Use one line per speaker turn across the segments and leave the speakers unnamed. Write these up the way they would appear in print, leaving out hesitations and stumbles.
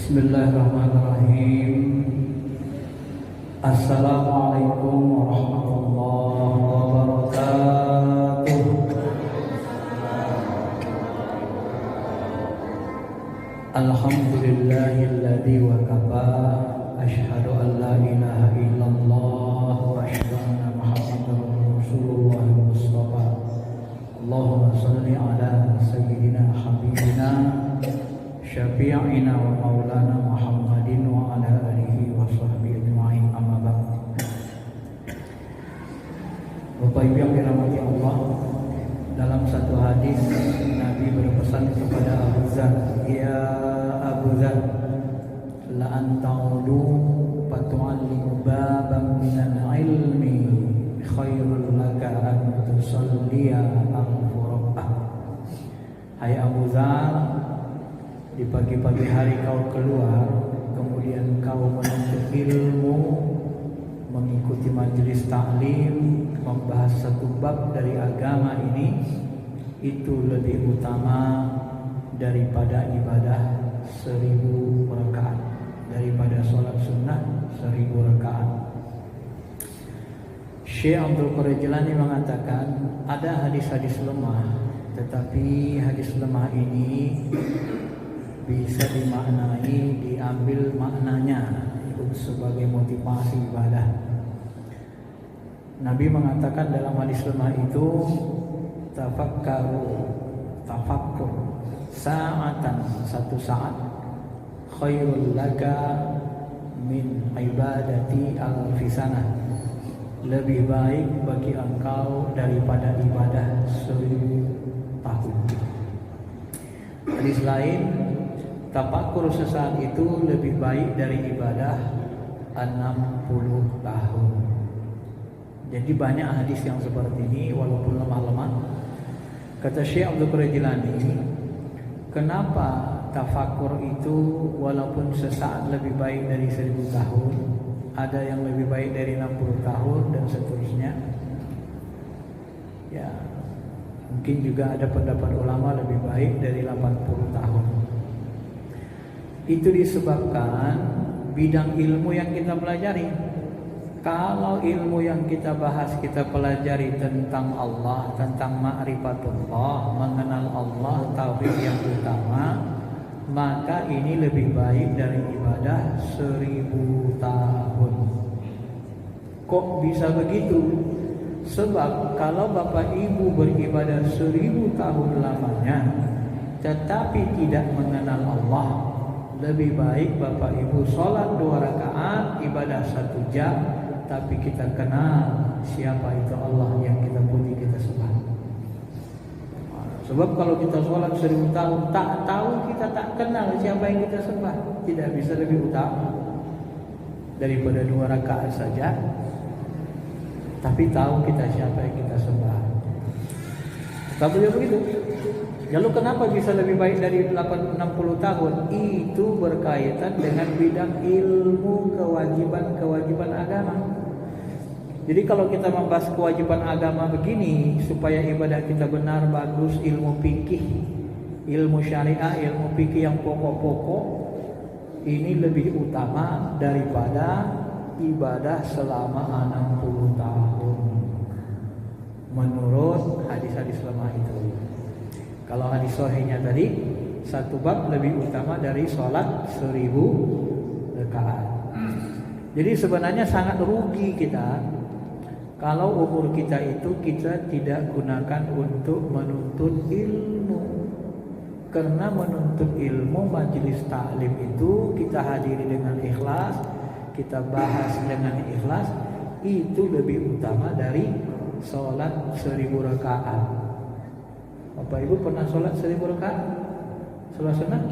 Bismillahirrahmanirrahim. Assalamualaikum warahmatullahi wabarakatuh. Alhamdulillahilladzi wa kafa. Asyhadu an la ilaha illallah wa asyhadu anna Muhammadar Rasulullah Mustafa. Allahumma shalli ala sayyidina habibina syafi'ina wa maulana Muhammadin wa ala alihi wa sahbihi ajma'in, amma ba'd. Bapak Ibu yang dirahmati Allah, dalam satu hadis Nabi berpesan kepada Abu Dzar, "Ya Abu Dzar, la anta'udu fatu'allimu baban minal ilmi khairul laka an tusalliya al-furqah." Hai Abu Dzar, di pagi-pagi hari kau keluar, kemudian kau menuntut ilmu, mengikuti majelis taklim, membahas satu bab dari agama ini, itu lebih utama daripada ibadah 1000 rakaat, daripada sholat sunnah 1000 rakaat. Syekh Abdul Qadir Jilani mengatakan ada hadis-hadis lemah, tetapi hadis lemah ini bisa dimaknai, diambil maknanya itu sebagai motivasi ibadah. Nabi mengatakan dalam hadis lemah itu, tafakkur sa'atan, satu saat, khairul laka min ibadati al-fisanah, lebih baik bagi engkau daripada ibadah 1000 tahun. Hadis lain, tafakkur sesaat itu lebih baik dari ibadah 60 tahun. Jadi banyak hadis yang seperti ini walaupun lemah-lemah. Kata Syekh Abdul Qadir Jilani, kenapa tafakkur itu walaupun sesaat lebih baik dari 1000 tahun, ada yang lebih baik dari 60 tahun dan seterusnya. Ya, mungkin juga ada pendapat ulama lebih baik dari 80 tahun. Itu disebabkan bidang ilmu yang kita pelajari. Kalau ilmu yang kita bahas, kita pelajari tentang Allah, tentang ma'rifatullah, mengenal Allah, tauhid yang utama, maka ini lebih baik dari ibadah 1000 tahun. Kok bisa begitu? Sebab kalau Bapak Ibu beribadah 1000 tahun lamanya tetapi tidak mengenal Allah, lebih baik Bapak Ibu sholat 2 rakaat, ibadah 1 jam, tapi kita kenal siapa itu Allah yang kita puji, kita sembah. Sebab kalau kita sholat 1000 tahun tak tahu, kita tak kenal siapa yang kita sembah, tidak bisa lebih utama daripada 2 rakaat saja tapi tahu kita siapa yang kita sembah. Tak boleh begitu. Lalu kenapa bisa lebih baik dari 60 tahun? Itu berkaitan dengan bidang ilmu, kewajiban agama. Jadi kalau kita membahas kewajiban agama begini, supaya ibadah kita benar, bagus, ilmu fikih, ilmu syariah, ilmu fikih yang pokok-pokok, ini lebih utama daripada ibadah selama 60 tahun menurut hadis-hadis lemah itu. Kalau hadis sahihnya tadi, satu bab lebih utama dari sholat 1000 rakaat. Jadi sebenarnya sangat rugi kita kalau umur kita itu kita tidak gunakan untuk menuntut ilmu. Karena menuntut ilmu, majelis taklim itu kita hadiri dengan ikhlas, kita bahas dengan ikhlas, itu lebih utama dari sholat 1000 rakaat. Bapak Ibu pernah sholat 1000 rakaat? Sholat sunnah?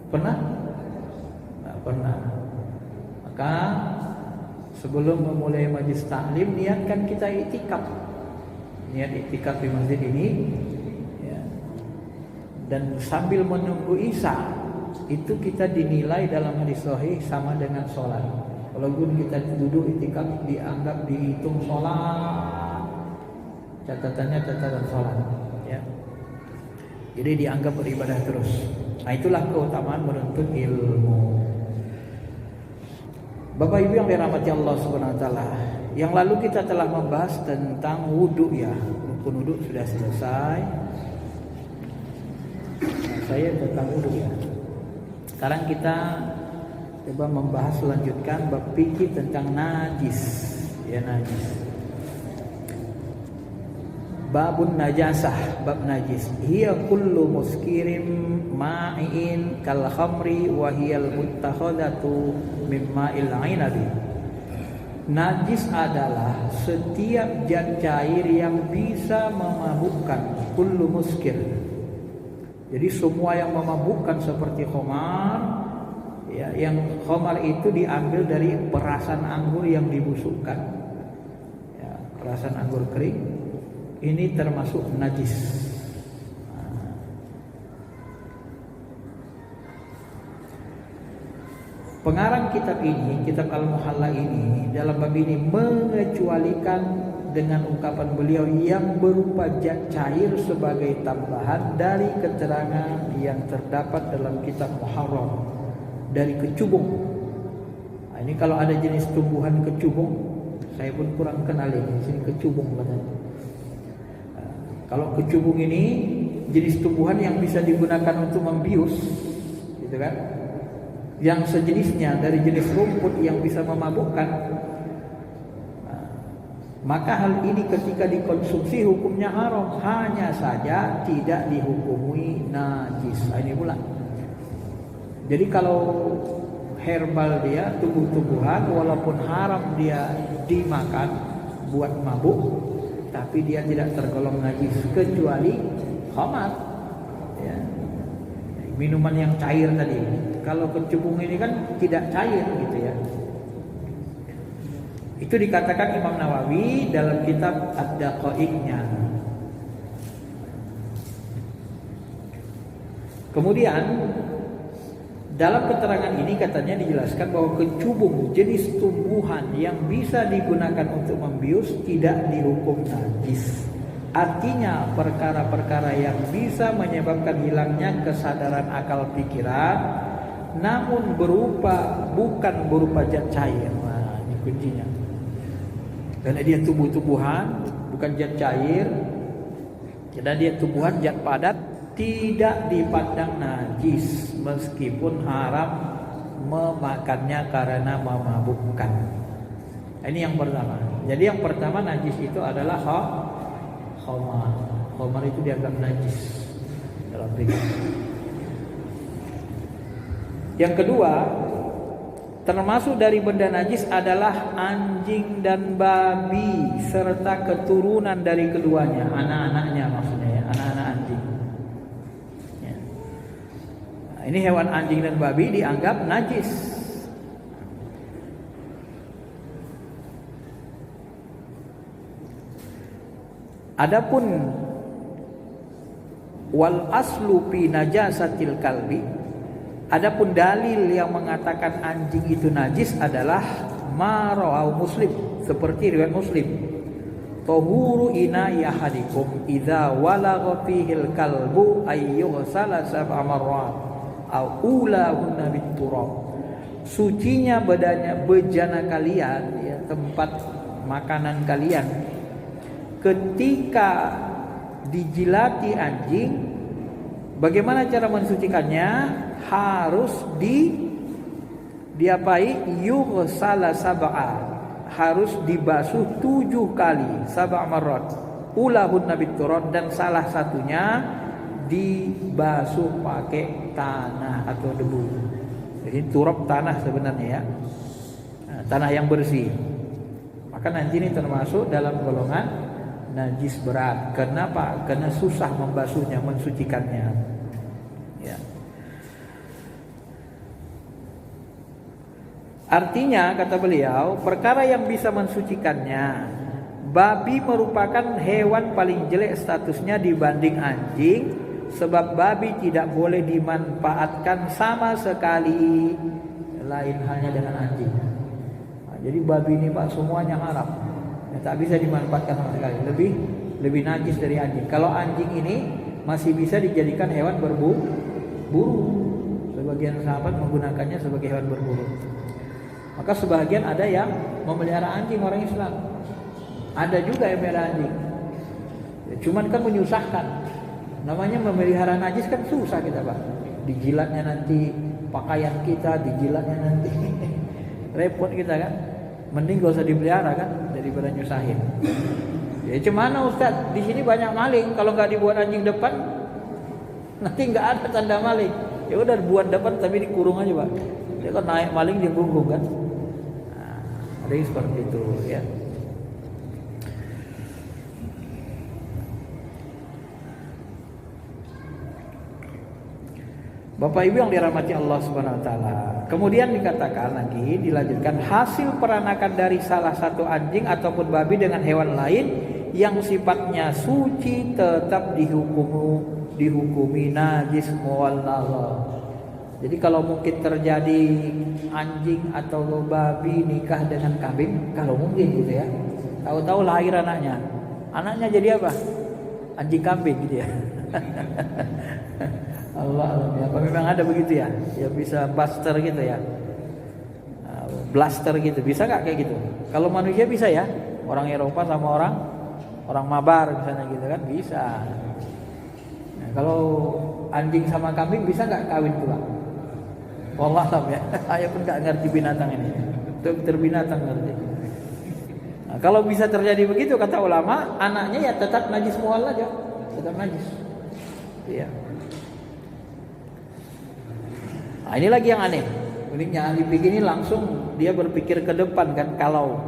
Pernah? Tak pernah. Maka sebelum memulai majlis taklim, niatkan kita iktikaf. Niat iktikaf di masjid ini, ya. Dan sambil menunggu isya, itu kita dinilai dalam hadis sahih sama dengan sholat. Walaupun kita duduk iktikaf, dianggap dihitung sholat, catatannya catatan sholat, ya. Jadi dianggap beribadah terus. Nah, itulah keutamaan menuntut ilmu. Bapak Ibu yang dirahmati Allah Subhanahu wa taala, yang lalu kita telah membahas tentang wudu ya. Rukun wudu sudah selesai. Nah, saya tentang wudu ya. Sekarang kita coba membahas lanjutkan bab fikih tentang najis. Ya, najis. Babun najasah, bab najis. Hiya kullu muskirin ma'in kal khamri wa hiyal muttakhadatu mimma'il 'inabi. Najis adalah setiap zat cair yang bisa memabukkan, kullu muskir. Jadi semua yang memabukkan seperti khamar, ya, yang khamar itu diambil dari perasan anggur yang dibusukkan. Ya, perasan anggur kering. Ini termasuk najis. Pengarang kitab ini, kitab Al-Muhalla ini, dalam bab ini mengecualikan dengan ungkapan beliau yang berupa zat cair sebagai tambahan dari keterangan yang terdapat dalam kitab Muharram dari kecubung. Nah, ini kalau ada jenis tumbuhan kecubung, saya pun kurang kenal ini. Sini kecubung katanya. Kalau kecubung ini jenis tumbuhan yang bisa digunakan untuk membius, gitu kan? Yang sejenisnya dari jenis rumput yang bisa memabukkan. Nah, maka hal ini ketika dikonsumsi hukumnya haram, hanya saja tidak dihukumi najis. Ini pula. Jadi kalau herbal dia, tumbuh-tumbuhan, walaupun haram dia dimakan buat mabuk, tapi dia tidak tergolong najis kecuali khamar, ya. Minuman yang cair tadi. Kalau kecubung ini kan tidak cair gitu ya. Itu dikatakan Imam Nawawi dalam kitab Ad-Daqaiqnya. Kemudian dalam keterangan ini katanya dijelaskan bahwa kecubung jenis tumbuhan yang bisa digunakan untuk membius tidak dihukum najis. Artinya perkara-perkara yang bisa menyebabkan hilangnya kesadaran akal pikiran namun bukan berupa zat cair. Nah, ini kuncinya. Karena dia tumbuh-tumbuhan, bukan zat cair. Karena dia tumbuhan zat padat, tidak dipandang najis meskipun haram memakannya karena memabukkan. Ini yang pertama. Jadi yang pertama najis itu adalah khamar. Khamar itu dianggap najis dalam fikih. Yang kedua, termasuk dari benda najis adalah anjing dan babi serta keturunan dari keduanya, anak-anaknya maksudnya ya, anak-anak anjing. Ini hewan anjing dan babi dianggap najis. Adapun wal aslu fi najasatil kalbi, adapun dalil yang mengatakan anjing itu najis adalah ma rawau Muslim, seperti riwayat Muslim. Tahuru ina yahadikum idza walagha fihil kalbu ayyughsala sab'a marrat au ulahunna biturab. Sucinya bejana kalian, ya, tempat makanan kalian, ketika dijilati anjing, bagaimana cara mensucikannya? Harus diapai yughsala sab'a, harus dibasuh 7 kali, sab'a marrat, ulahunna biturab, dan salah satunya dibasuh pakai tanah atau debu. Jadi turab tanah sebenarnya ya, tanah yang bersih. Maka nanti ini termasuk dalam golongan najis berat. Kenapa? Karena susah membasuhnya, mensucikannya. Ya. Artinya kata beliau, perkara yang bisa mensucikannya, babi merupakan hewan paling jelek statusnya dibanding anjing. Sebab babi tidak boleh dimanfaatkan sama sekali, lain halnya dengan anjing. Nah, jadi babi ini Pak semuanya haram, ya, tak bisa dimanfaatkan sama sekali. Lebih najis dari anjing. Kalau anjing ini masih bisa dijadikan hewan burung. Sebagian sahabat menggunakannya sebagai hewan berburu. Maka sebagian ada yang memelihara anjing orang Islam. Ada juga yang memelihara anjing. Ya, cuman kan menyusahkan. Namanya memelihara najis kan susah kita, Pak. Dijilatnya nanti pakaian kita, dijilatnya nanti repot kita kan. Mending gak usah dipelihara kan daripada nyusahin. Ya cuman Ustaz, di sini banyak maling. Kalau nggak dibuat anjing depan, nanti nggak ada tanda maling. Ya udah buat depan tapi dikurung aja, Pak. Dia kan naik maling di punggung kan. Nah, ada yang seperti itu ya. Bapak Ibu yang dirahmati Allah Subhanahu wa taala. Kemudian dikatakan lagi, dilanjutkan, hasil peranakan dari salah satu anjing ataupun babi dengan hewan lain yang sifatnya suci tetap dihukumi najis muwallala. Jadi kalau mungkin terjadi anjing atau babi nikah dengan kambing, kalau mungkin gitu ya. Tahu-tahu lahir anaknya. Anaknya jadi apa? Anjing kambing gitu ya. Allah, apa memang ada begitu ya? Ya bisa buster gitu ya, blaster gitu, bisa nggak kayak gitu? Kalau manusia bisa ya, orang Eropa sama orang Mabar misalnya gitu kan bisa. Nah, kalau anjing sama kambing bisa nggak kawin pula? Wallahualam ya, saya pun nggak ngerti binatang ini, dokter binatang ngerti. Nah, kalau bisa terjadi begitu kata ulama, anaknya ya tetap najis mual aja, tetap najis. Iya. Nah, ini lagi yang aneh. Uniknya ahli fikih ini langsung dia berpikir ke depan kan, kalau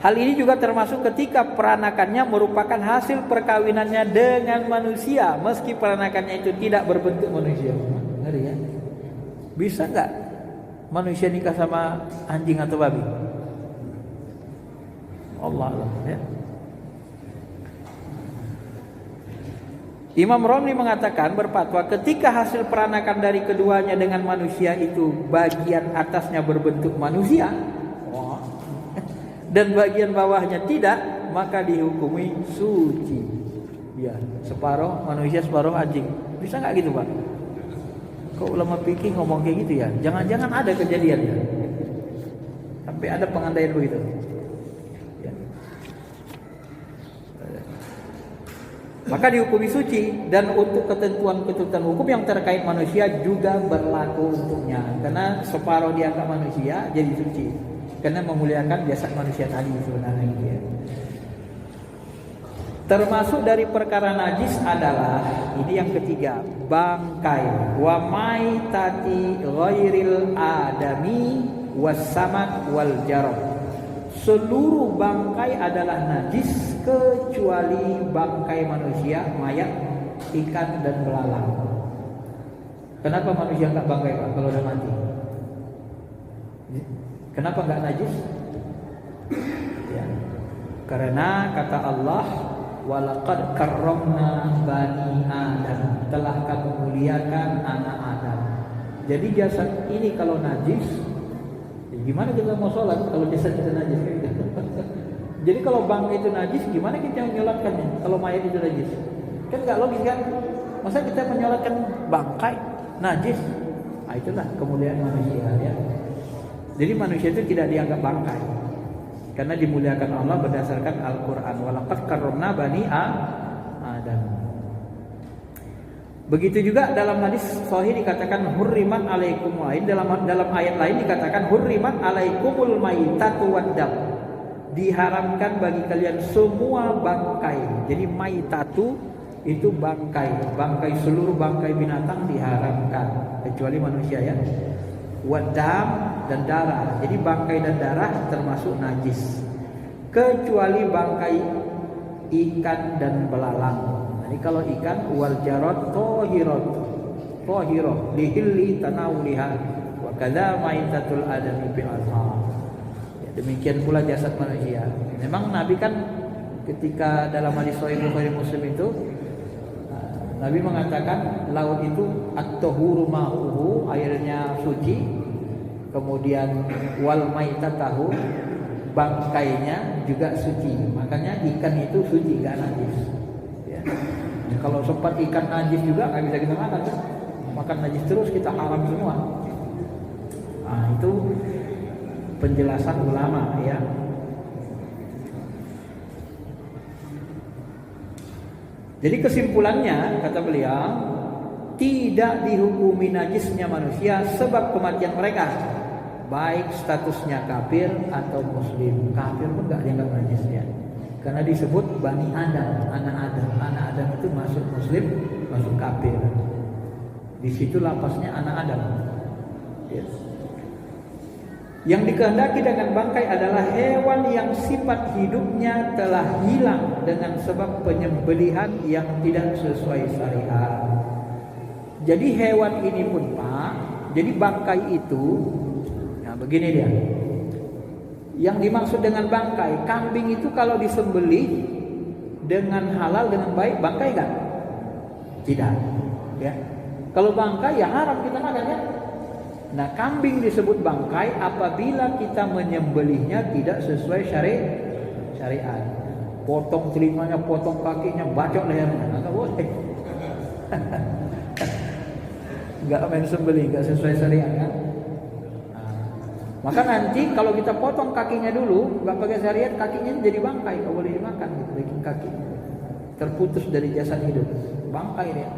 hal ini juga termasuk ketika peranakannya merupakan hasil perkawinannya dengan manusia, meski peranakannya itu tidak berbentuk manusia. Ngeri ya? Bisa nggak manusia nikah sama anjing atau babi? Allah ya. Imam Romli mengatakan, berfatwa, ketika hasil peranakan dari keduanya dengan manusia itu bagian atasnya berbentuk manusia dan bagian bawahnya tidak, maka dihukumi suci. Ya, separuh manusia separuh anjing. Bisa nggak gitu, Pak? Kok ulama fikih ngomong kayak gitu ya? Jangan-jangan ada kejadiannya. Sampai ada pengandaian begitu. Maka dihukumi suci, dan untuk ketentuan-ketentuan hukum yang terkait manusia juga berlaku untuknya. Karena separuh dianggap manusia jadi suci, karena memuliakan jasad manusia tadi sebenarnya gitu ya. Termasuk dari perkara najis adalah ini yang ketiga, bangkai, wa maitati ghairil adami wassamak wal jarab. Seluruh bangkai adalah najis kecuali bangkai manusia, mayat, ikan dan belalang. Kenapa manusia enggak bangkai, Pak, kalau udah mati? Kenapa enggak najis? Ya. Karena kata Allah, walaqad karramna bani Adam, telah kami muliakan anak Adam. Jadi jasad ini kalau najis, gimana kita mau sholat kalau jasad kita najis? Jadi kalau bangkai itu najis, gimana kita menyolatkannya kalau mayat itu najis? Kan nggak logis kan? Masa kita menyolatkan bangkai najis? Nah, itulah kemuliaan manusia ya. Jadi manusia itu tidak dianggap bangkai, karena dimuliakan Allah berdasarkan Al-Quran. Walaqad karramna bani Adam. Begitu juga dalam hadis sahih dikatakan hurrimat alaikum lain, dalam ayat lain dikatakan hurrimat alaikumul maitatu waddam, diharamkan bagi kalian semua bangkai. Jadi maitatu itu bangkai seluruh bangkai binatang diharamkan kecuali manusia ya. Waddam dan darah. Jadi bangkai dan darah termasuk najis kecuali bangkai ikan dan belalang. Jadi kalau ikan wal jarad tahirah lihilli tanawuliha wa kadza maitatul adami bil azhar. Ya, demikian pula jasad manusia. Memang Nabi kan ketika dalam hadis sahih Bukhari Muslim itu Nabi mengatakan laut itu at-tahuru ma'uhu, airnya suci. Kemudian wal maitatahu, bangkainya juga suci. Makanya ikan itu suci, enggak najis. Ya. Kalau sempat ikan najis juga nggak bisa kita makan kan? makan najis terus kita haram semua. Nah, itu penjelasan ulama ya. Jadi kesimpulannya kata beliau, tidak dihukumi najisnya manusia sebab kematian mereka, baik statusnya kafir atau muslim. Kafir pun enggak dianggap najis ya. Karena disebut Bani Adam, anak Adam. Anak Adam itu masuk muslim, masuk kafir. Di situ lapasnya anak Adam. Yes. Yang dikehendaki dengan bangkai adalah hewan yang sifat hidupnya telah hilang dengan sebab penyembelihan yang tidak sesuai syariat. Jadi hewan ini pun Pak, jadi bangkai itu, nah begini dia. Yang dimaksud dengan bangkai, kambing itu kalau disembelih dengan halal dengan baik, bangkai kan? Tidak. Ya. Kalau bangkai ya haram kita makan kan? Nah, kambing disebut bangkai apabila kita menyembelihnya tidak sesuai syariat. Potong telinganya, potong kakinya, bacok lehernya, enggak boleh. Enggak main sembelih, enggak sesuai syariat kan? Maka nanti kalau kita potong kakinya dulu, enggak pakai syariat, kakinya jadi bangkai, enggak boleh dimakan gitu, daging kaki. Terputus dari jasad hidup, bangkai dia.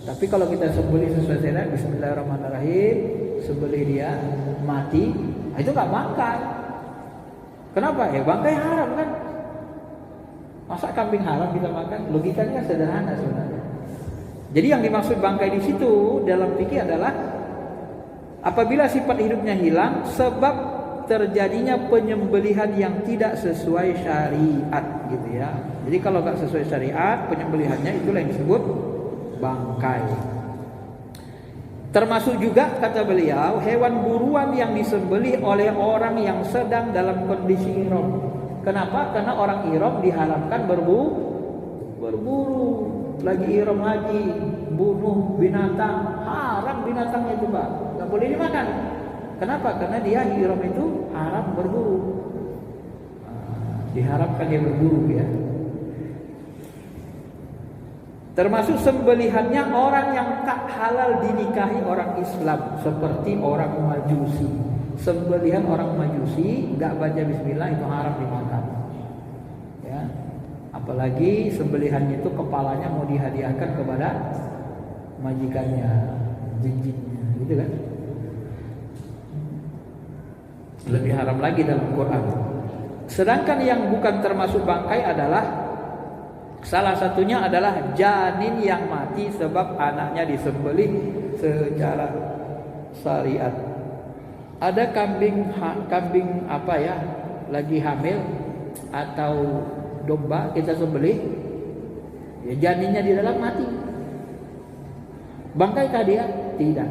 Tapi kalau kita sembelih sesuai syariat, bismillahirrahmanirrahim, sembelih dia mati, itu enggak bangkai. Kenapa? Ya bangkai haram kan? Masa kambing haram kita makan? Logikanya sederhana sebenarnya. Jadi yang dimaksud bangkai di situ dalam fikih adalah apabila sifat hidupnya hilang sebab terjadinya penyembelihan yang tidak sesuai syariat gitu ya. Jadi kalau enggak sesuai syariat, penyembelihannya itulah yang disebut bangkai. Termasuk juga kata beliau hewan buruan yang disembelih oleh orang yang sedang dalam kondisi ihram. Kenapa? Karena orang ihram diharamkan berburu. Lagi ihram haji, bunuh binatang, haram binatangnya itu Pak. Enggak boleh dimakan. Kenapa? Karena dia ihram itu haram berburu. Diharapkan dia berburu ya. Termasuk sembelihannya orang yang tak halal dinikahi orang Islam, seperti orang Majusi. Sembelihan orang Majusi enggak baca bismillah itu haram dimakan. Ya. Apalagi sembelihannya itu kepalanya mau dihadiahkan kepada majikannya, jinjitnya, gitu kan? Lebih haram lagi dalam Quran. Sedangkan yang bukan termasuk bangkai adalah salah satunya adalah janin yang mati sebab anaknya disembelih secara syariat. Ada kambing apa ya, lagi hamil atau domba kita sembelih, ya janinnya di dalam mati. Bangkaikah dia? Tidak.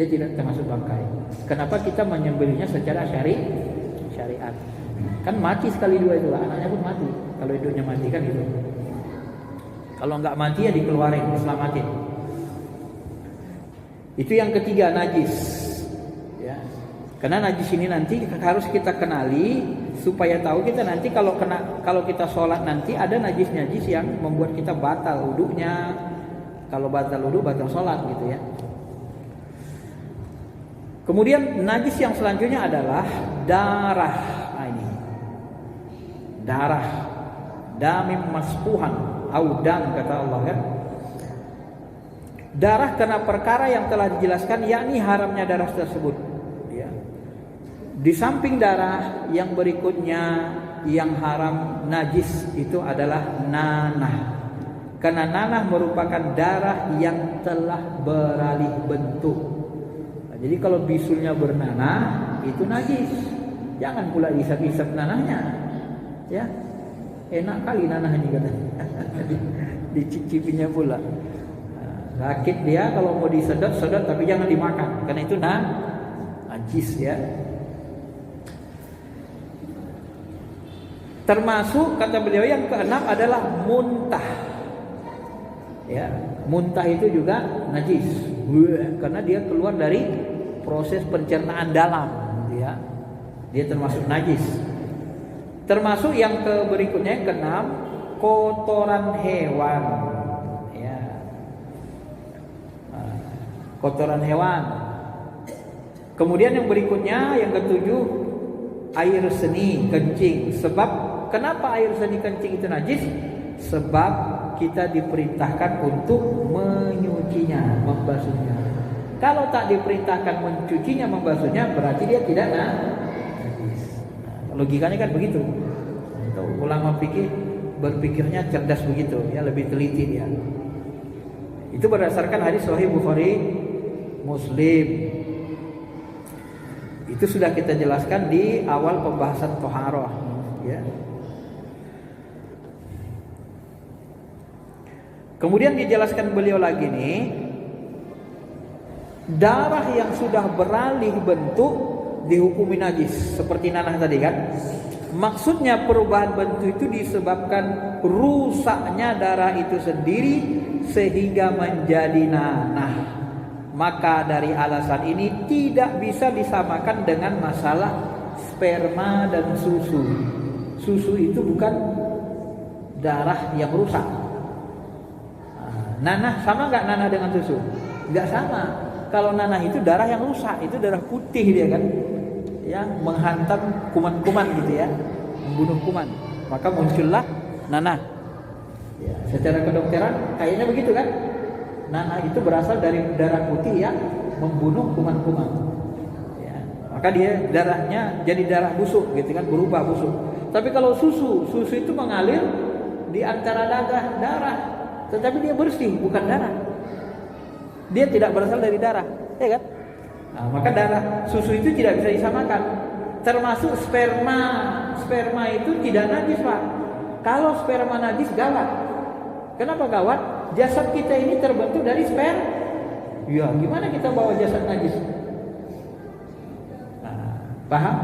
Dia tidak termasuk bangkai. Kenapa kita menyembelihnya secara syariat? Kan mati sekali dua itu, anaknya pun mati. Kalau hidupnya mati kan gitu. Kalau enggak mati ya dikeluarin, diselamatin. Itu yang ketiga, najis. Ya. Karena najis ini nanti harus kita kenali supaya tahu kita nanti kalau kita sholat nanti ada najis-najis yang membuat kita batal wudunya. Kalau batal wudu, batal sholat gitu ya. Kemudian najis yang selanjutnya adalah darah. Nah ini. Darah. Damim masfuhan. Audam kata Allah kan. Darah karena perkara yang telah dijelaskan yakni haramnya darah tersebut ya. Di samping darah yang berikutnya yang haram najis itu adalah nanah. Karena nanah merupakan darah yang telah beralih bentuk. Nah, jadi kalau bisulnya bernanah itu najis. Jangan pula isap-isap nanahnya. Ya. Enak kali nanah ini katanya. Dicicipinya pula. Sakit dia kalau mau disedot tapi jangan dimakan karena itu najis ya. Termasuk kata beliau yang keenam adalah muntah. Ya, muntah itu juga najis. Karena dia keluar dari proses pencernaan dalam ya. Dia termasuk najis. Termasuk yang berikutnya yang keenam, kotoran hewan. Ya. kotoran hewan. Kemudian yang berikutnya, yang ketujuh, air seni kencing. Sebab kenapa air seni kencing itu najis? Sebab kita diperintahkan untuk menyucinya, membasuhnya. Kalau tak diperintahkan mencucinya, membasuhnya, berarti dia tidak najis. Logikanya kan begitu. Ulama fikih berpikirnya cerdas begitu, ya, lebih teliti dia. Itu berdasarkan hadis Sahih Bukhari, Muslim. Itu sudah kita jelaskan di awal pembahasan Thaharah, ya. Kemudian dijelaskan beliau lagi nih, darah yang sudah beralih bentuk dihukumi najis, seperti nanah tadi kan. Maksudnya perubahan bentuk itu disebabkan rusaknya darah itu sendiri sehingga menjadi nanah. Maka dari alasan ini tidak bisa disamakan dengan masalah sperma dan susu. Susu itu bukan darah yang rusak. Nanah sama nggak nanah dengan susu? Nggak sama. Kalau nanah itu darah yang rusak, itu darah putih dia kan, yang menghantam kuman-kuman gitu ya, membunuh kuman. Maka muncullah nanah. Ya, secara kedokteran kayaknya begitu kan? Nanah itu berasal dari darah putih yang membunuh kuman-kuman. Ya, maka dia darahnya jadi darah busuk gitu kan, berubah busuk. Tapi kalau susu itu mengalir di antara darah, tetapi dia bersih, bukan darah. Dia tidak berasal dari darah, ya kan? Nah, maka darah susu itu tidak bisa disamakan. Termasuk sperma. Sperma itu tidak najis, Pak. Kalau sperma najis gawat. Kenapa gawat? Jasad kita ini terbentuk dari sperma. Ya, gimana kita bawa jasad najis? Nah, paham?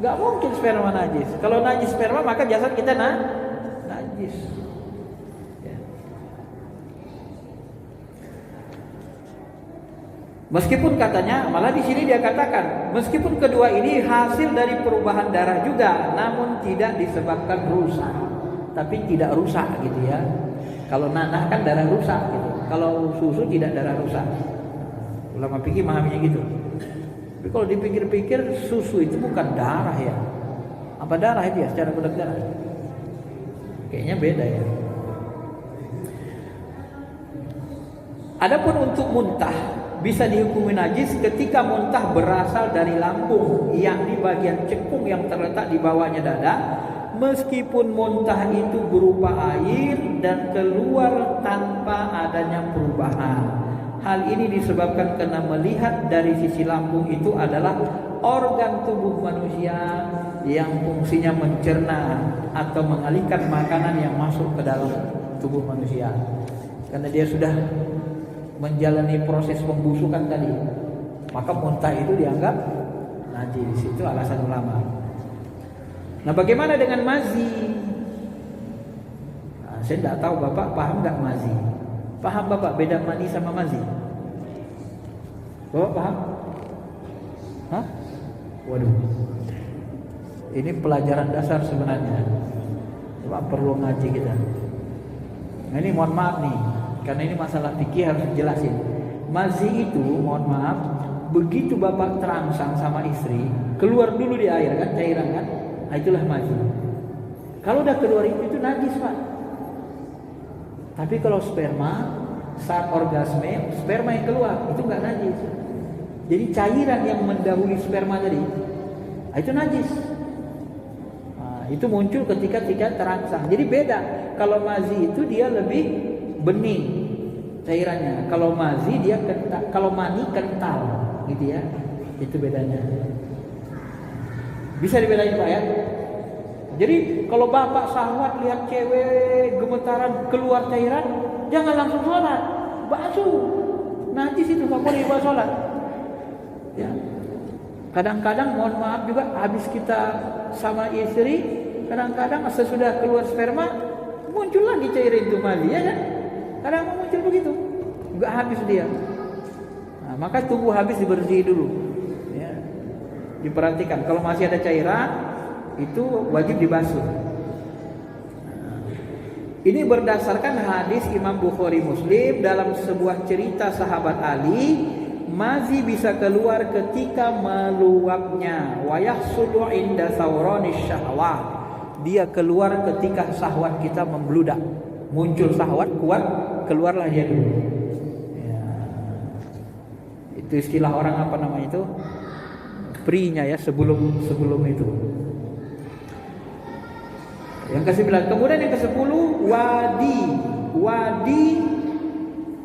Gak mungkin sperma najis. Kalau najis sperma maka jasad kita najis. Meskipun katanya, malah di sini dia katakan, meskipun kedua ini hasil dari perubahan darah juga, namun tidak disebabkan rusak. Tapi tidak rusak gitu ya. Kalau nanah kan darah rusak gitu. Kalau susu tidak darah rusak. Ulama fikih memahaminya gitu. Tapi kalau dipikir-pikir, susu itu bukan darah ya. Apa darah itu ya secara kedokteran? Kayaknya beda ya. Adapun untuk muntah, bisa dihukumi najis ketika muntah berasal dari lambung, yakni bagian cekung yang terletak di bawahnya dada, meskipun muntah itu berupa air dan keluar tanpa adanya perubahan. Hal ini disebabkan karena melihat dari sisi lambung itu adalah organ tubuh manusia yang fungsinya mencerna atau mengalihkan makanan yang masuk ke dalam tubuh manusia. Karena dia sudah menjalani proses pembusukan tadi, maka muntah itu dianggap najis. Itu alasan ulama. Nah, bagaimana dengan mazi? Nah, saya tidak tahu Bapak paham nggak mazi? Paham Bapak beda mani sama mazi? Bapak paham? Hah? Waduh, ini pelajaran dasar sebenarnya. Bapak perlu ngaji kita. Nah, ini mohon maaf nih, karena ini masalah fikih harus dijelasin. Mazi itu, mohon maaf, begitu Bapak terangsang sama istri, keluar dulu di air kan, cairan kan? Nah, itulah mazi. Kalau udah keluar itu najis, Pak. Tapi kalau sperma, saat orgasme, sperma yang keluar itu nggak najis. Jadi cairan yang mendahului sperma tadi, itu najis. Nah, itu muncul ketika terangsang. Jadi beda. Kalau mazi itu dia lebih bening cairannya. Kalau mazi dia kental, kalau mani kental, gitu ya. Itu bedanya. Bisa dibedain Pak ya. Jadi kalau Bapak syahwat lihat cewek gemetaran keluar cairan, jangan langsung sholat, basuh. Najis itu nggak boleh dibawa sholat. Ya. Kadang-kadang mohon maaf juga habis kita sama istri, kadang-kadang sesudah keluar sperma muncul lagi cairan itu mazi ya kan? Kadang muncul begitu, nggak habis dia. Nah, maka tunggu habis dibersih dulu. Ya. Diperhatikan kalau masih ada cairan itu wajib dibasuh. Nah, Ini berdasarkan hadis Imam Bukhari Muslim dalam sebuah cerita sahabat Ali, mazi bisa keluar ketika meluapnya, wa yahsulu inda sauranish syahwat. Dia keluar ketika syahwat kita membludak. Muncul syahwat kuat, keluarlah dia dulu. Ya. Itu istilah orang apa namanya itu? Pre-nya ya, sebelum itu. Yang ke-9, kemudian yang ke-10 wadi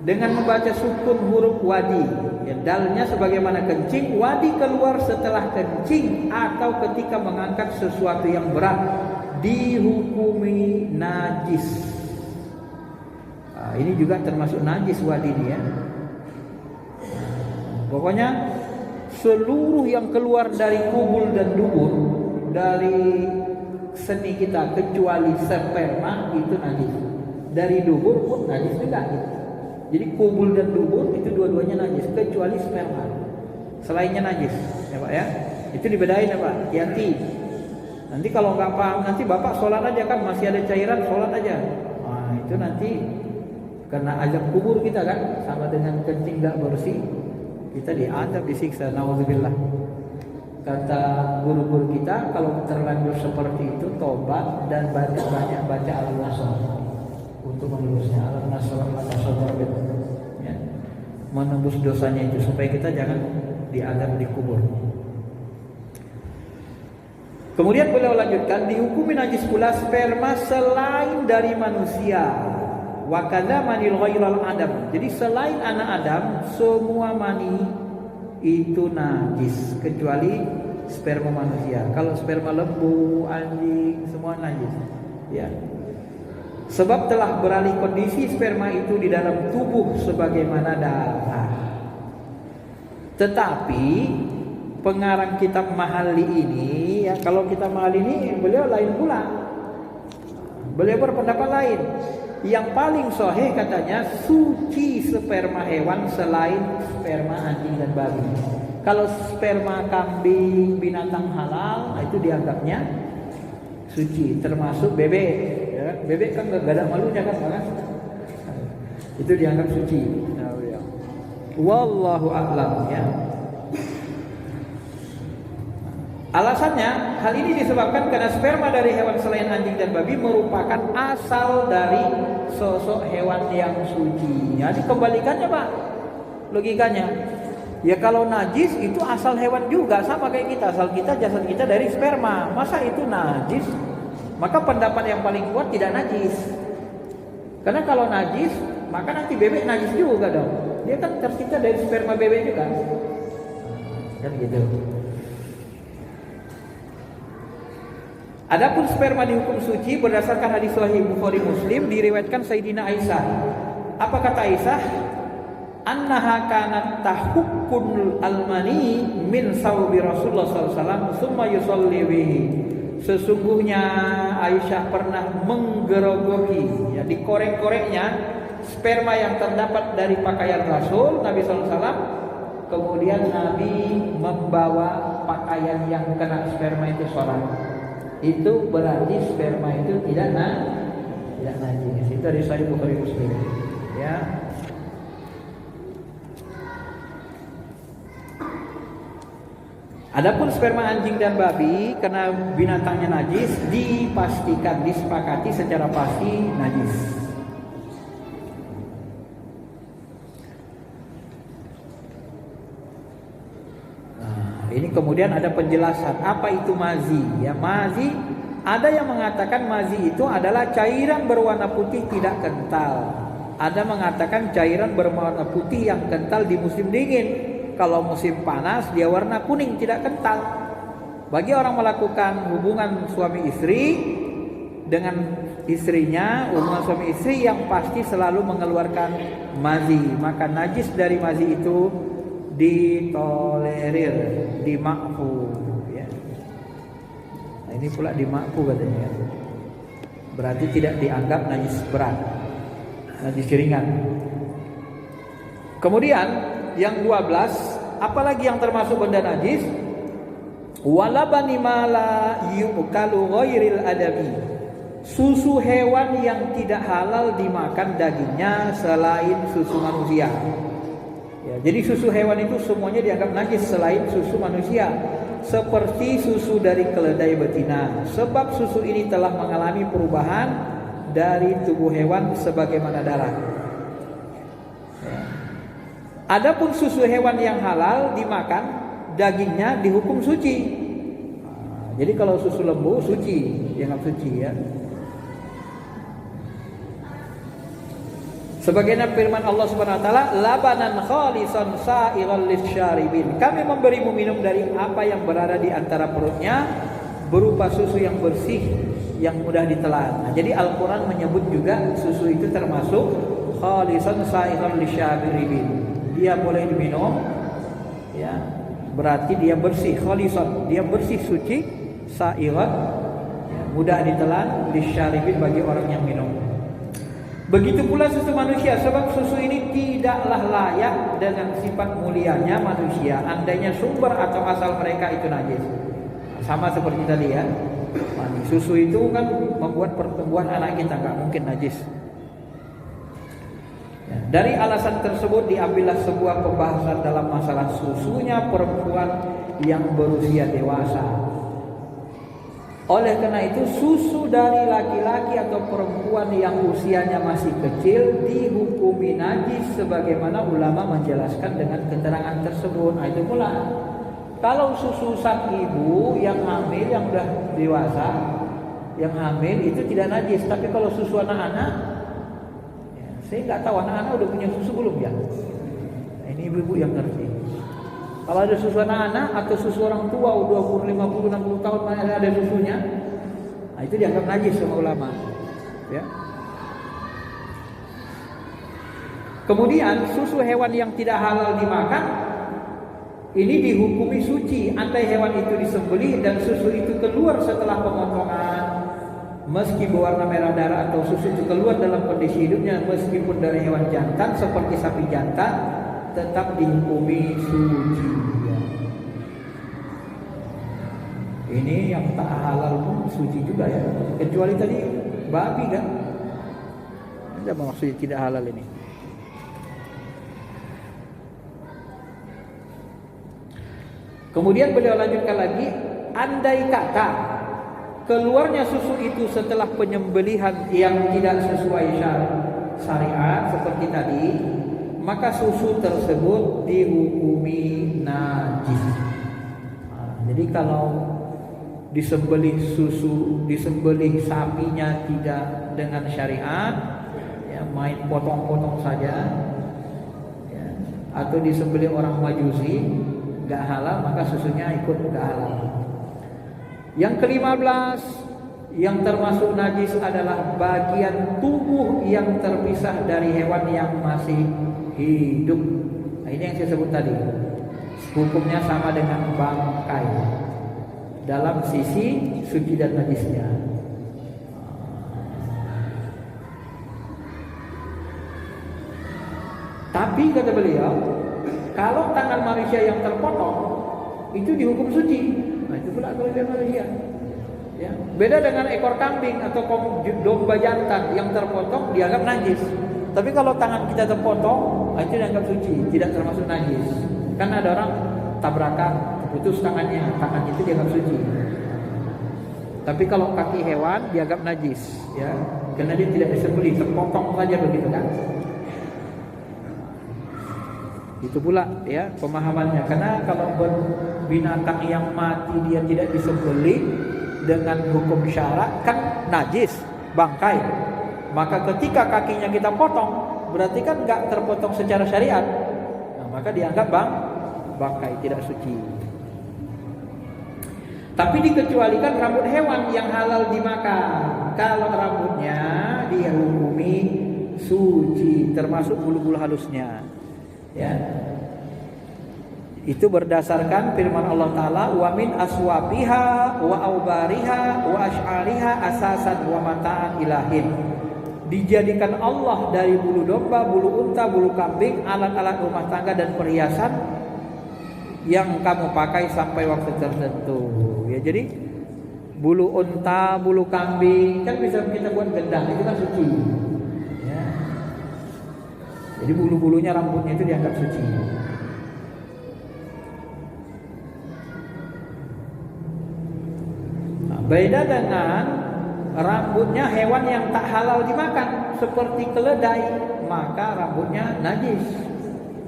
dengan membaca sukun huruf wadi. Ya, dalnya sebagaimana kencing, wadi keluar setelah kencing atau ketika mengangkat sesuatu yang berat, dihukumi najis. Nah, ini juga termasuk najis wadi ini ya. Pokoknya seluruh yang keluar dari kubul dan dubur dari seni kita kecuali sperma itu najis. Dari dubur pun najis juga. Jadi kubul dan dubur itu dua-duanya najis kecuali sperma. Selainnya najis, ya Pak ya. Itu dibedain ya Pak. Hati-hati. Nanti kalau nggak paham nanti Bapak sholat aja kan masih ada cairan sholat aja. Nah, itu nanti karena azab kubur kita kan sama dengan kencing nggak bersih, kita diadab disiksa. Nauzubillah. Kata guru-guru kita kalau terlanjur seperti itu tobat dan banyak baca al-nasr untuk menembusnya. Al-nasr ya. Menembus dosanya itu supaya kita jangan diadab di kubur. Kemudian beliau lanjutkan, dihukumi najis pula sperma selain dari manusia. Wa kadza manil ghairal adam. Jadi selain anak Adam semua mani itu najis kecuali sperma manusia. Kalau sperma lembu, anjing semua najis. Ya. Sebab telah beralih kondisi sperma itu di dalam tubuh sebagaimana darah. Tetapi pengarang kitab Mahalli ini ya, kalau kitab Mahalli ini beliau lain pula. Beliau berpendapat lain. Yang paling sahih katanya suci sperma hewan selain sperma anjing dan babi. Kalau sperma kambing, binatang halal, itu dianggapnya suci, termasuk bebek. Ya. Bebek kan gak ada malunya kan? Itu dianggap suci. Wallahu a'lam ya. Alasannya, hal ini disebabkan karena sperma dari hewan selain anjing dan babi merupakan asal dari sosok hewan yang suci. Jadi kebalikannya Pak, logikanya. Ya kalau najis itu asal hewan juga, sama kayak kita. Asal kita, jasad kita dari sperma. Masa itu najis? Maka pendapat yang paling kuat tidak najis. Karena kalau najis, maka nanti bebek najis juga dong. Dia kan tercipta dari sperma bebek juga. Kan gitu. Adapun sperma dihukum suci berdasarkan hadis sahih Bukhari Muslim diriwayatkan Sayyidina Aisyah. Apa kata Aisyah? Annaha kanat tahukkun almani min sawbi Rasulullah sallallahu alaihi wasallam summa yusalli bihi. Sesungguhnya Aisyah pernah menggerogoki, ya dikorek-koreknya sperma yang terdapat dari pakaian Rasul Nabi sallallahu alaihi wasallam. Kemudian Nabi membawa pakaian yang kena sperma itu sholat. Itu berarti sperma itu tidak najis. Itu dari Sahih Bukhari Muslim. Ya. Adapun sperma anjing dan babi karena binatangnya najis disepakati secara pasti najis. Ini kemudian ada penjelasan apa itu mazi. Ya, mazi ada yang mengatakan mazi itu adalah cairan berwarna putih tidak kental. Ada mengatakan cairan berwarna putih yang kental di musim dingin. Kalau musim panas dia warna kuning tidak kental. Bagi orang melakukan hubungan suami istri dengan istrinya, hubungan suami istri yang pasti selalu mengeluarkan mazi, maka najis dari mazi itu ditolerir, dimakfu ya. Nah, ini pula dimakfu katanya. Berarti tidak dianggap najis berat, najis ringan. Kemudian yang 12, apalagi yang termasuk benda najis? Walabani mala yukalu ghairil adami. susu hewan yang tidak halal dimakan dagingnya selain susu manusia. Ya, jadi susu hewan itu semuanya dianggap najis selain susu manusia, seperti susu dari keledai betina, sebab susu ini telah mengalami perubahan dari tubuh hewan sebagaimana darah. Ya. Adapun susu hewan yang halal dimakan, dagingnya dihukum suci. Jadi kalau susu lembu suci, dianggap suci ya. Sebagaimana firman Allah Subhanahu wa taala, labanan khalisan sa'iran lisyaribin. Kami memberimu minum dari apa yang berada di antara perutnya, berupa susu yang bersih yang mudah ditelan. Nah, jadi Al-Qur'an menyebut juga susu itu termasuk khalisan sa'iran lisyaribin. Dia boleh diminum ya. Berarti dia bersih, khalisan, dia bersih suci, sa'iran ya, mudah ditelan lisyaribin bagi orang yang minum. Begitu pula susu manusia, sebab susu ini tidaklah layak dengan sifat mulianya manusia andainya sumber atau asal mereka itu najis. Sama seperti tadi ya, susu itu kan membuat pertumbuhan anak kita, nggak mungkin najis. Ya, dari alasan tersebut diambillah sebuah pembahasan dalam masalah susunya perempuan yang berusia dewasa. Oleh karena itu susu dari laki-laki atau perempuan yang usianya masih kecil dihukumi najis sebagaimana ulama menjelaskan dengan keterangan tersebut. Nah, itu pula kalau susu sang ibu yang hamil, yang sudah dewasa, yang hamil itu tidak najis. Tapi kalau susu anak-anak, ya, saya nggak tahu anak-anak udah punya susu belum ya. Nah, ini ibu-ibu yang ngerti. Kalau ada susu anak-anak atau susu orang tua 20, 50, 60 tahun masih ada susunya, nah itu dianggap najis sama ulama. Ya. Kemudian susu hewan yang tidak halal dimakan ini dihukumi suci andai hewan itu disembelih dan susu itu keluar setelah pemotongan, meski berwarna merah darah atau susu itu keluar dalam kondisi hidupnya meskipun dari hewan jantan seperti sapi jantan, tetap dihukumi suci ya. Ini yang tak halal pun suci juga ya, kecuali tadi babi kan. Ada maksudnya tidak halal ini. Kemudian beliau lanjutkan lagi, andai kata keluarnya susu itu setelah penyembelihan yang tidak sesuai syariat seperti tadi, maka susu tersebut dihukumi najis. Nah, jadi kalau disembelih sapinya tidak dengan syariat, ya main potong-potong saja, ya, atau disembelih orang majusi, nggak halal, maka susunya ikut nggak halal. Yang ke-15 yang termasuk najis adalah bagian tubuh yang terpisah dari hewan yang masih hidup. Nah, ini yang saya sebut tadi. Hukumnya sama dengan bangkai dalam sisi suci dan najisnya. Tapi kata beliau, kalau tangan manusia yang terpotong itu dihukum suci. Nah, itu pula kelebihan manusia. Ya, beda dengan ekor kambing atau domba jantan yang terpotong dianggap najis. Tapi kalau tangan kita terpotong, itu dianggap suci, tidak termasuk najis. Kan ada orang tabrakan, putus tangannya itu dianggap suci. Tapi kalau kaki hewan dianggap najis, ya, karena dia tidak disembelih, terpotong saja begitu kan. Itu pula ya pemahamannya. Karena kalau binatang yang mati dia tidak disembelih dengan hukum syarak kan najis, bangkai. Maka ketika kakinya kita potong, berarti kan nggak terpotong secara syariat. Nah, maka dianggap bangkai, tidak suci. Tapi dikecualikan rambut hewan yang halal dimakan. Kalau rambutnya dihukumi suci, termasuk bulu-bulu halusnya. Ya. Itu berdasarkan firman Allah Ta'ala, wa min aswabiha wa aubariha wa ash'ariha asasan wa mata'an ilahin. Dijadikan Allah dari bulu domba, bulu unta, bulu kambing, alat-alat rumah tangga dan perhiasan yang kamu pakai sampai waktu tertentu. Ya, jadi bulu unta, bulu kambing, kan bisa kita buat gendang, itu kan suci. Ya. Jadi bulu-bulunya, rambutnya itu dianggap suci. Nah, beda dengan rambutnya hewan yang tak halal dimakan, seperti keledai, maka rambutnya najis.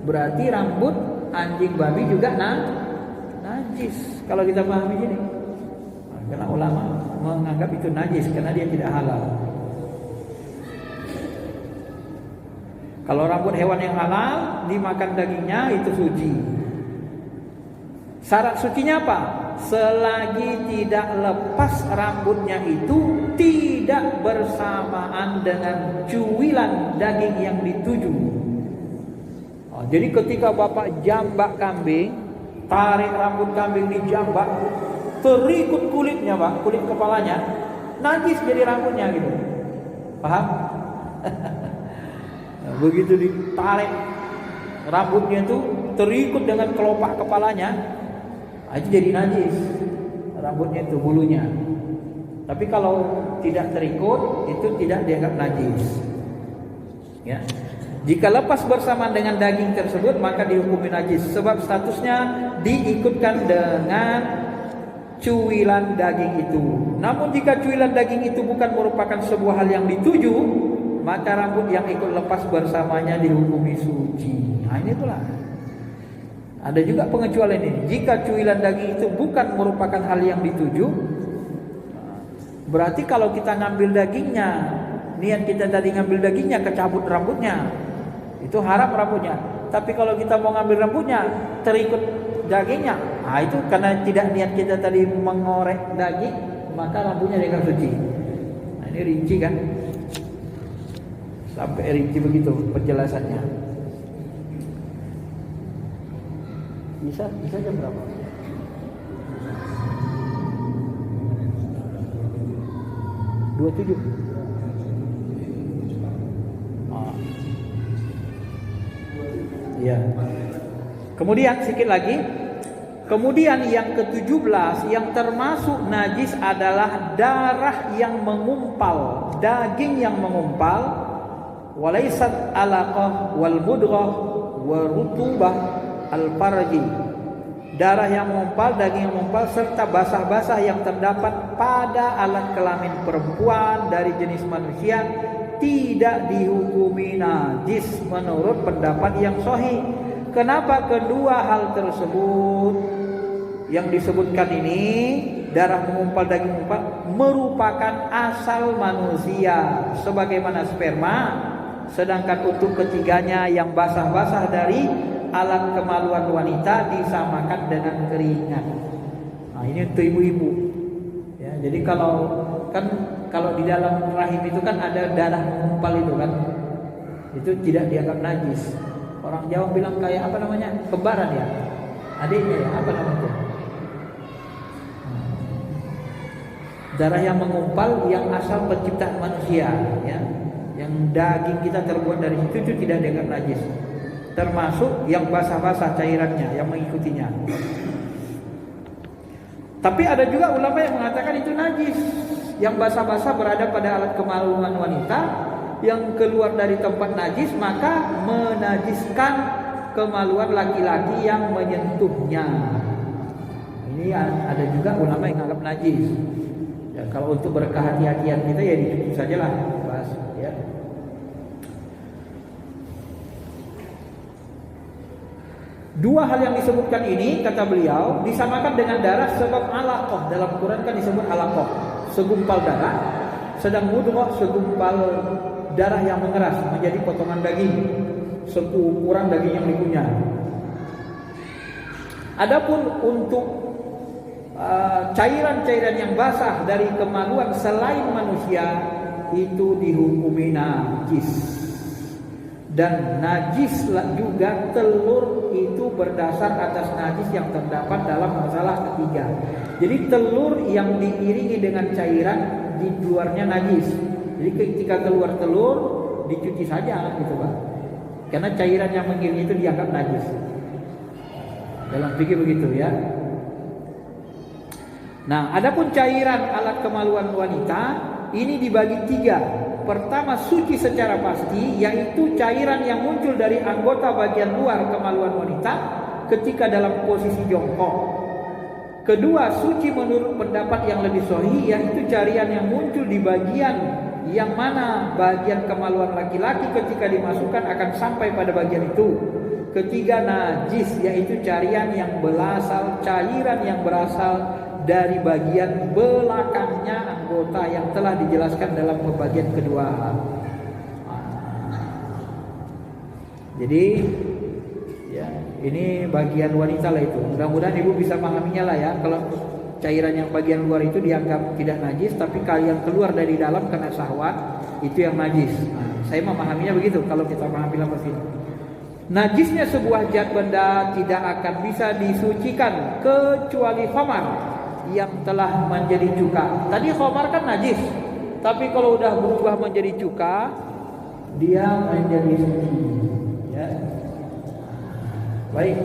Berarti rambut anjing babi juga najis. Kalau kita pahami ini, karena ulama menganggap itu najis karena dia tidak halal. Kalau rambut hewan yang halal dimakan dagingnya itu suci. Syarat sucinya apa? Selagi tidak lepas rambutnya itu tidak bersamaan dengan cuilan daging yang dituju. Jadi ketika bapak jambak kambing, tarik rambut kambing dijambak, terikut kulitnya pak, kulit kepalanya, najis jadi rambutnya gitu. Paham? Begitu ditarik rambutnya itu terikut dengan kelopak kepalanya, itu jadi najis rambutnya itu, bulunya. Tapi kalau tidak terikut itu tidak dianggap najis. Ya. Jika lepas bersamaan dengan daging tersebut maka dihukumi najis, sebab statusnya diikutkan dengan cuilan daging itu. Namun jika cuilan daging itu bukan merupakan sebuah hal yang dituju, maka rambut yang ikut lepas bersamanya dihukumi suci. Nah ini itulah. Ada juga pengecualian ini. Jika cuilan daging itu bukan merupakan hal yang dituju, berarti kalau kita ngambil dagingnya, niat kita tadi ngambil dagingnya, kecabut rambutnya, itu haram rambutnya. Tapi kalau kita mau ngambil rambutnya, terikut dagingnya, nah itu karena tidak niat kita tadi mengorek daging, maka rambutnya dianggap suci. Nah ini rinci kan, sampai rinci begitu penjelasannya. Bisa jam berapa? Dua tujuh. Ya. Kemudian sedikit lagi. Kemudian yang ke-17 yang termasuk najis adalah darah yang mengumpal, daging yang mengumpal, walaisat alaqah wal mudghah wa rutubah al farji. Darah yang mengumpal, daging yang mengumpal serta basah-basah yang terdapat pada alat kelamin perempuan dari jenis manusia tidak dihukumi najis menurut pendapat yang sahih. Kenapa kedua hal tersebut yang disebutkan ini, darah mengumpal, daging mengumpal, merupakan asal manusia sebagaimana sperma, sedangkan untuk ketiganya yang basah-basah dari alat kemaluan wanita disamakan dengan keringat. Nah ini untuk ibu-ibu ya, jadi kalau di dalam rahim itu kan ada darah mengumpal itu kan, itu tidak dianggap najis. Orang Jawa bilang kayak apa namanya, kembaran ya, adiknya ya, apa namanya, darah yang mengumpal yang asal penciptaan manusia ya, yang daging kita terbuat dari itu tidak dianggap najis, termasuk yang basah-basah cairannya yang mengikutinya. Tapi ada juga ulama yang mengatakan itu najis. Yang basah-basah berada pada alat kemaluan wanita yang keluar dari tempat najis, maka menajiskan kemaluan laki-laki yang menyentuhnya. Ini ada juga ulama yang menganggap najis. Ya, kalau untuk berkehati-hatian kita ya dicuci sajalah, bahas ya. Dua hal yang disebutkan ini, kata beliau, disamakan dengan darah sebab alaqah. Dalam Quran kan disebut alaqah, segumpal darah. Sedang mudghah, segumpal darah yang mengeras menjadi potongan daging seukuran daging yang dikunyah. Adapun untuk cairan-cairan yang basah dari kemaluan selain manusia itu dihukumi najis. Dan najis juga telur itu berdasar atas najis yang terdapat dalam masalah ketiga. Jadi telur yang diiringi dengan cairan di luarnya najis. Jadi ketika keluar telur dicuci saja gitu Pak. Karena cairan yang mengiringi itu dianggap najis. Dalam fikih begitu ya. Nah, adapun cairan alat kemaluan wanita ini dibagi 3. Pertama, suci secara pasti, yaitu cairan yang muncul dari anggota bagian luar kemaluan wanita ketika dalam posisi jongkok. Kedua, suci menurut pendapat yang lebih sahih, yaitu cairan yang muncul di bagian yang mana bagian kemaluan laki-laki ketika dimasukkan akan sampai pada bagian itu. Ketiga, najis, yaitu cairan yang berasal dari bagian belakangnya anggota yang telah dijelaskan dalam pembagian kedua. Jadi ya, ini bagian wanita lah itu. Mudah-mudahan ibu bisa memahaminya lah ya. Kalau cairan yang bagian luar itu dianggap tidak najis, tapi kalian keluar dari dalam karena syahwat, itu yang najis. Saya memahaminya begitu kalau kita memahami lafaz ini. Najisnya sebuah zat benda tidak akan bisa disucikan kecuali khamar yang telah menjadi cuka. Tadi khamar kan najis, tapi kalau udah berubah menjadi cuka, dia menjadi suci. Ya. Baik.